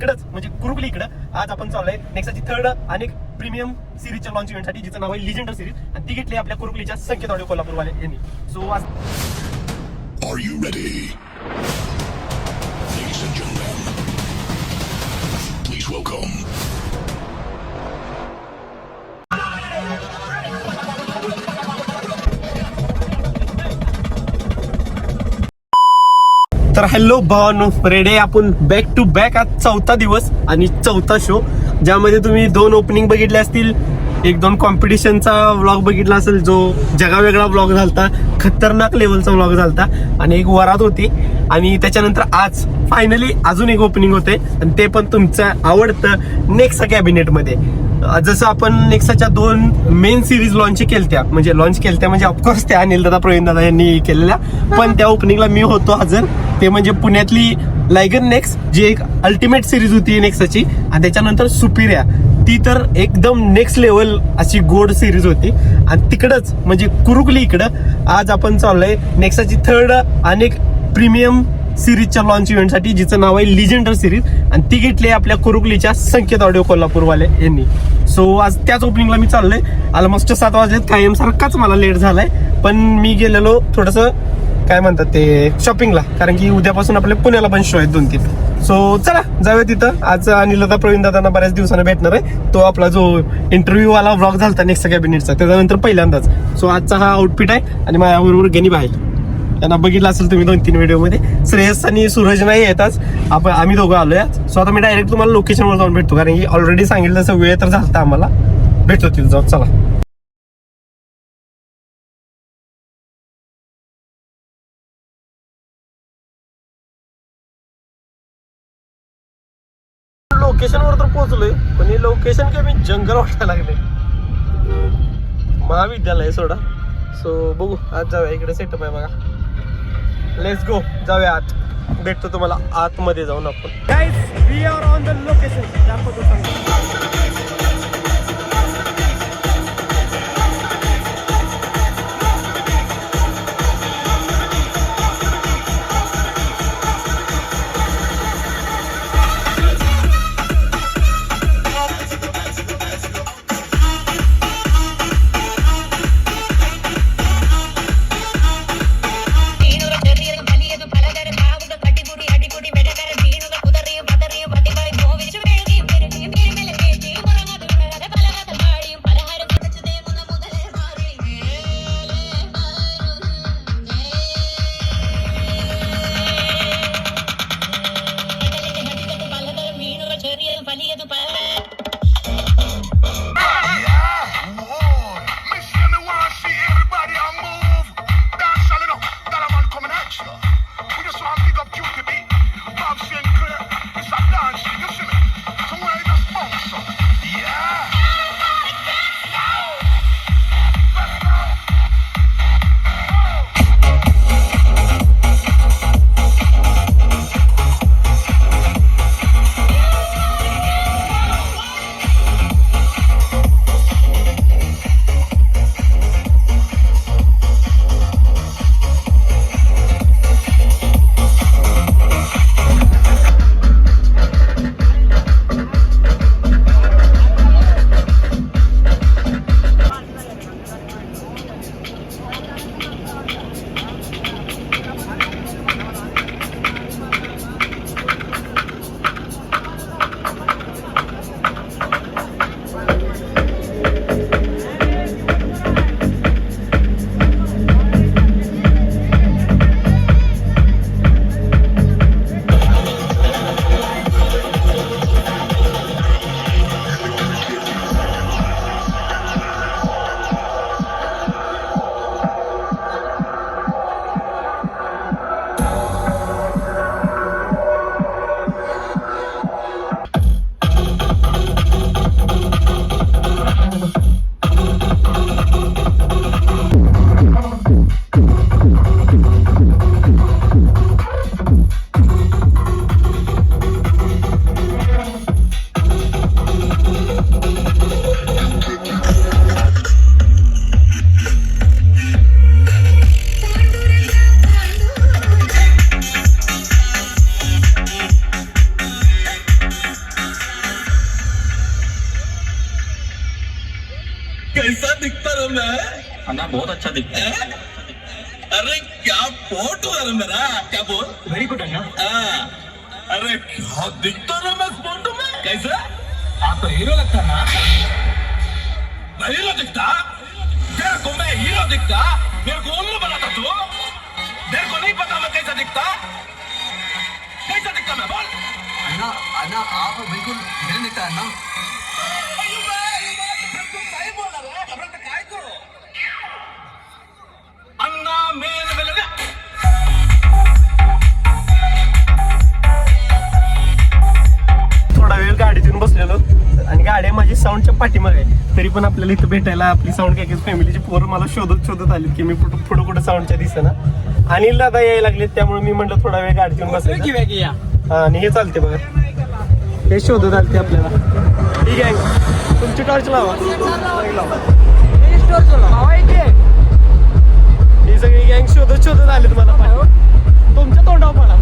तिकडच म्हणजे कुरुकली इकडं आज आपण चाललोय नेक्साची थर्ड आणि प्रीमियम सिरीजच्या लॉन्च इव्हेंटसाठी, जिचं नाव आहे लिजेंडर सिरीज, आणि ती घेतली आपल्या कुरुकलीच्या संकेत ऑडिओ कोल्हापूरवाले यांनी. सो आज Are you ready? Ladies and gentlemen, please welcome. तर हॅलो भावांनो, रेडे आपण बॅक टू बॅक. आज चौथा दिवस आणि चौथा शो, ज्यामध्ये तुम्ही 2 ओपनिंग बघितले असतील, 1-2 कॉम्पिटिशनचा व्लॉग बघितला असेल, जो जगावेगळा व्लॉग झालता, खतरनाक लेवलचा व्लॉग झालता, आणि एक वरात होती. आणि त्याच्यानंतर आज फायनली अजून एक ओपनिंग होते, आणि ते पण तुमचं आवडतं नेक्सा कॅबिनेटमध्ये. जसं आपण नेक्साच्या 2 मेन सिरीज लॉन्च केलत्या म्हणजे ऑफकोर्स त्या अनिल दादा, प्रवीण दादा यांनी केलेल्या, पण त्या ओपनिंगला मी होतो हजर. ते म्हणजे पुण्यातली लायगन नेक्स्ट, जी एक अल्टिमेट सिरीज होती नेक्साची, आणि त्याच्यानंतर सुपिरिया, ती तर एकदम नेक्स्ट लेवल अशी गोड सिरीज होती. आणि तिकडच म्हणजे कुरुकली इकडं आज आपण चाललोय नेक्साची थर्ड आणि प्रीमियम सिरीजच्या लॉन्च इव्हेंटसाठी, जिचं नाव आहे लिजेंडर सिरीज, आणि ती घेतली आपल्या कुरुकलीच्या संकेत ऑडिओ कोल्हापूरवाले यांनी. सो आज त्याच ओपनिंगला मी चाललोय. ऑलमोस्ट 7 वाजलेत, कायम सारखाच मला लेट झालाय, पण मी गेलेलो थोडंसं काय म्हणतात ते शॉपिंगला, कारण की उद्यापासून आपल्या पुण्याला पण शो आहेत 2-3. सो चला जाऊया तिथं. आज अनिल दादा, प्रवीण दादांना बऱ्याच दिवसांना भेटणार आहे. तो आपला जो इंटरव्ह्यू वाला व्लॉग झाला नेक्सा कॅबिनेटचा, त्याच्यानंतर पहिल्यांदाच. सो आजचा हा आउटफिट आहे, आणि माझ्याबरोबर गणित आहे. त्यांना बघितलं असेल तुम्ही 2-3 व्हिडिओमध्ये. श्रेयस आणि सूरज नाही येतात, आम्ही दोघं आलोय. सो आता मी डायरेक्ट तुम्हाला लोकेशनवर जाऊन भेटतो, कारण की ऑलरेडी सांगितलं तसं वेळ तर झालता आम्हाला. भेटतो तिथं जाऊ, चला. लोकेशनवर तर पोहोचलोय, पण हे लोकेशन काय मी जंगल वाटायला लागले. महाविद्यालय सोडा. सो बघू, आज जाऊया. इकडे सेटअप आहे बघा. लेट्स गो, जाऊया आत. भेटतो तुम्हाला आतमध्ये जाऊन आपण. Guys, we are on the location. दाखवतो सांगतो. कैसा दिखता रहा मैं? अन्ना बहुत अच्छा दिखता है। अरे क्या फोटो है रे मेरा, क्या बोल? वेरी गुड अन्ना। अरे क्या दिखता रहा मैं इस फोटो में? कैसा? आप तो हीरो लगता ना। मैं हीरो दिखता? तेरे को मैं हीरो दिखता? मेरे को उल्लू बनाता तू? तेरे को नहीं पता मैं कैसा दिखता? कैसा दिखता मैं बोल? अन्ना अन्ना आप बिल्कुल हीरो दिखता है ना। अन्ना मेन वेल थोडा वेळ गाडीतून बसलेलो आणि गाडी माझी साऊंडच्या पाठीमागे आहे. तरी पण आपल्याला इथं भेटायला आपली साऊंड कॅकेज फॅमिलीची पोरं मला शोधत आली की मी पुढं कुठं साऊंडच्या दिसेना. अनिल दादा यायला लागले त्यामुळे मी म्हटलं थोडा वेळ गाडीतून बसायचं. आणि हे चालते बघा, हे शोधत आलते आपल्याला. ठीक आहे, तुमची टॉर्च लावा. ही सगळी गँग शोधत आले तुम्हाला पाठीवर. तुमच्या तोंडावर पडा.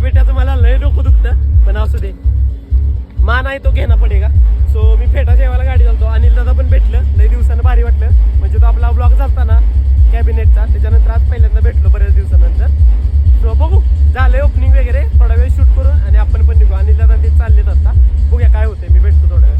पेट्याचं मला लय डोकं दुखतं, पण असू दे, मान आहे तो घेणं पडेगा. सो मी फेटा जेवायला गाडी चालतो. अनिल दादा पण भेटलं, लय दिवसानं भारी वाटलं. म्हणजे तो आपला ब्लॉग झालता ना कॅबिनेटचा, त्याच्यानंतर आज पहिल्यांदा भेटलो बऱ्याच दिवसानंतर. सो बघू, झालंय ओपनिंग वगैरे, थोडा वेळ शूट करून आणि आपण पण निघू. अनिल दादा ते चाललेत आता, बघूया काय होतंय. मी भेटतो थोडा वेळ.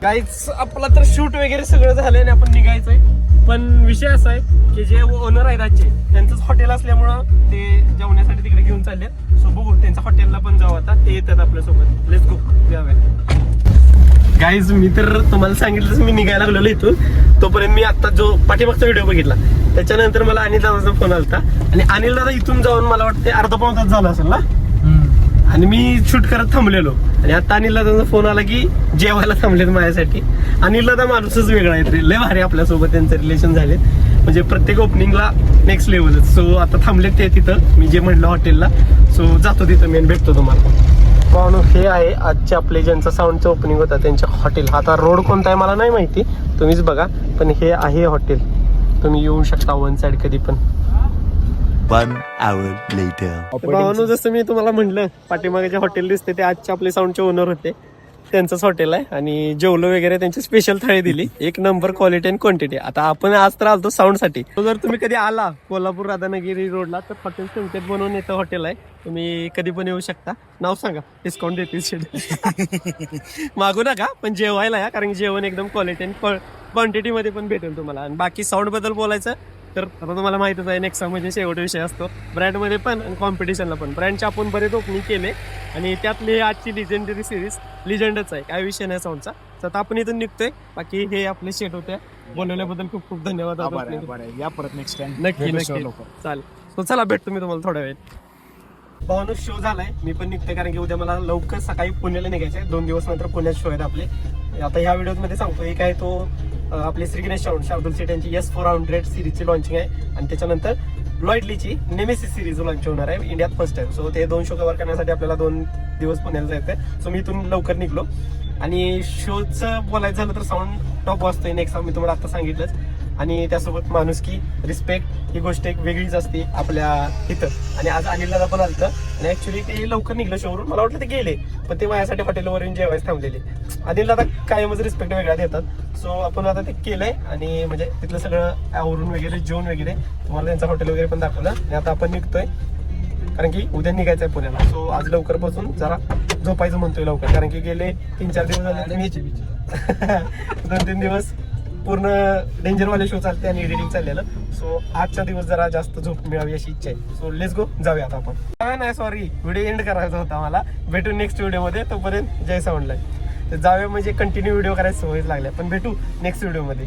काहीच आपला तर शूट वगैरे सगळं झालंय आणि आपण निघायचंय. पण विषय असा आहे की जे ओनर आहेत आजचे त्यांचंच हॉटेल असल्यामुळं ते जेवण्यासाठी तिकडे घेऊन चालले. सो बघू त्यांच्या हॉटेलला पण जाऊ आता. ते येतात आपल्यासोबत. लेट्स गो जाऊया. गाईज मी तर तुम्हाला सांगितलंच मी निघायला लागलेलो इथून. तोपर्यंत मी आता जो पाठीमागचा व्हिडिओ बघितला त्याच्यानंतर मला अनिल दादाचा फोन आलता आणि अनिल दादा इथून जाऊन मला वाटते अर्धा पाऊण तास झाला असेल ना. आणि मी शूट करत थांबलेलो आणि आता अनिल दादाचा फोन आला की जेवायला थांबलेत माझ्यासाठी. अनिल दादा माणूसच वेगळा आहे. लय भारी आपल्यासोबत त्यांचं रिलेशन झाले. म्हणजे प्रत्येक ओपनिंगला नेक्स्ट लेवलच. सो आता थांबलेत ते तिथं मी जे म्हणलं हॉटेलला. सो जातो तिथं मी भेटतो तुम्हाला. पाहून हे आहे आजचे आपले ज्यांचं साऊंडचं ओपनिंग होता त्यांच्या हॉटेल. आता रोड कोणता आहे मला नाही माहिती, तुम्हीच बघा. पण हे आहे हॉटेल. तुम्ही येऊ शकता वन साइड कधी पण. 1 hour later. भावानो जसं मी तुम्हाला म्हणलं पाठीमागे जे हॉटेल दिसते ते आजचे आपले साऊंडचे ओनर होते. त्यांचंच हॉटेल आहे आणि जेवलो वगैरे त्यांची स्पेशल थाळी दिली. एक नंबर क्वालिटी आणि क्वांटिटी. आता आपण आज तर आलतो साऊंड साठी. जर तुम्ही कधी आला कोल्हापूर राधानगिरी रोडला तर हॉटेल संकेत बनवून येतं हॉटेल आहे. तुम्ही कधी पण येऊ शकता. नाव सांगा, डिस्काउंट देतील. मागू नका पण जेवायला या, कारण जेवण एकदम क्वालिटी आणि क्वांटिटी मध्ये पण भेटेल तुम्हाला. आणि बाकी साऊंड बद्दल बोलायचं तर आता तुम्हाला माहितच आहे नेक्सा म्हणजे शेवट विषय असतो ब्रँडमध्ये पण आणि कॉम्पिटिशनला पण. ब्रँडचे आपण बरेच ओपनिंग केले आणि त्यातली आजची लिजेंडरी सिरीज लिजेंडच आहे. काय विषय नाही साऊंडचा. तर आता आपण इथून निघतोय. बाकी हे आपले शेट होते. बोलवल्याबद्दल खूप खूप धन्यवाद. या परत नेक्स्ट टाइम नक्की नक्की चालेल. तो चला भेटतो मी तुम्हाला थोड्या वेळ. भावानो शो झालाय. मी पण निघतोय कारण की उद्या मला लवकर सकाळी पुण्याला निघायचं आहे. 2 दिवस नंतर पुण्यात शो आहेत आपले. आता ह्या व्हिडिओमध्ये सांगतो एक आहे तो आपले श्री गणेश साऊंड शार्दुल सेट यांची S400 सिरीजची लॉन्चिंग आहे आणि त्याच्यानंतर लॉयडलीची नेमेसिस सिरीज लॉन्च होणार आहे इंडियात फर्स्ट टाइम. सो ते 2 शो कव्हर करण्यासाठी आपल्याला 2 दिवस पुण्याला जायचं. सो मी इथून लवकर निघलो. आणि शोचं बोलायचं झालं तर साऊंड टॉप वाजतोय नेक्स्ट मी तुम्हाला आता सांगितलंच. आणि त्यासोबत माणुसकी रिस्पेक्ट ही गोष्ट एक वेगळीच असते आपल्या इथं. आणि आज अनिल दादा पण आलतं आणि ऍक्च्युली ते लवकर निघलं शोवरून. मला वाटलं ते गेले पण ते माझ्यासाठी हॉटेलवर येऊन जेवायला थांबलेले. अनिल दादा कायमच रिस्पेक्ट वेगळा देतात. सो आपण आता ते केलंय आणि म्हणजे तिथलं सगळं आवरून वगैरे जेवण वगैरे तुम्हाला त्यांचं हॉटेल वगैरे पण दाखवलं. आणि आता आपण निघतोय कारण की उद्या निघायचं आहे पुण्याला. सो आज लवकर बसून जरा झोपायचं म्हणतोय लवकर, कारण की गेले 3-4 दिवस झाले 2-3 दिवस पूर्ण डेंजरवाले शो चालते आणि एडिटिंग चाललेलं. सो आजचा दिवस जरा जास्त झोप मिळावी अशी इच्छा आहे. सो लेट्स गो जाऊया आता आपण. नाही सॉरी व्हिडिओ एंड करायचा होता मला. भेटू नेक्स्ट व्हिडिओमध्ये. तोपर्यंत जय साऊंडला जाऊया म्हणजे कंटिन्यू व्हिडिओ करायची सवयच लागल्या. पण भेटू नेक्स्ट व्हिडिओमध्ये.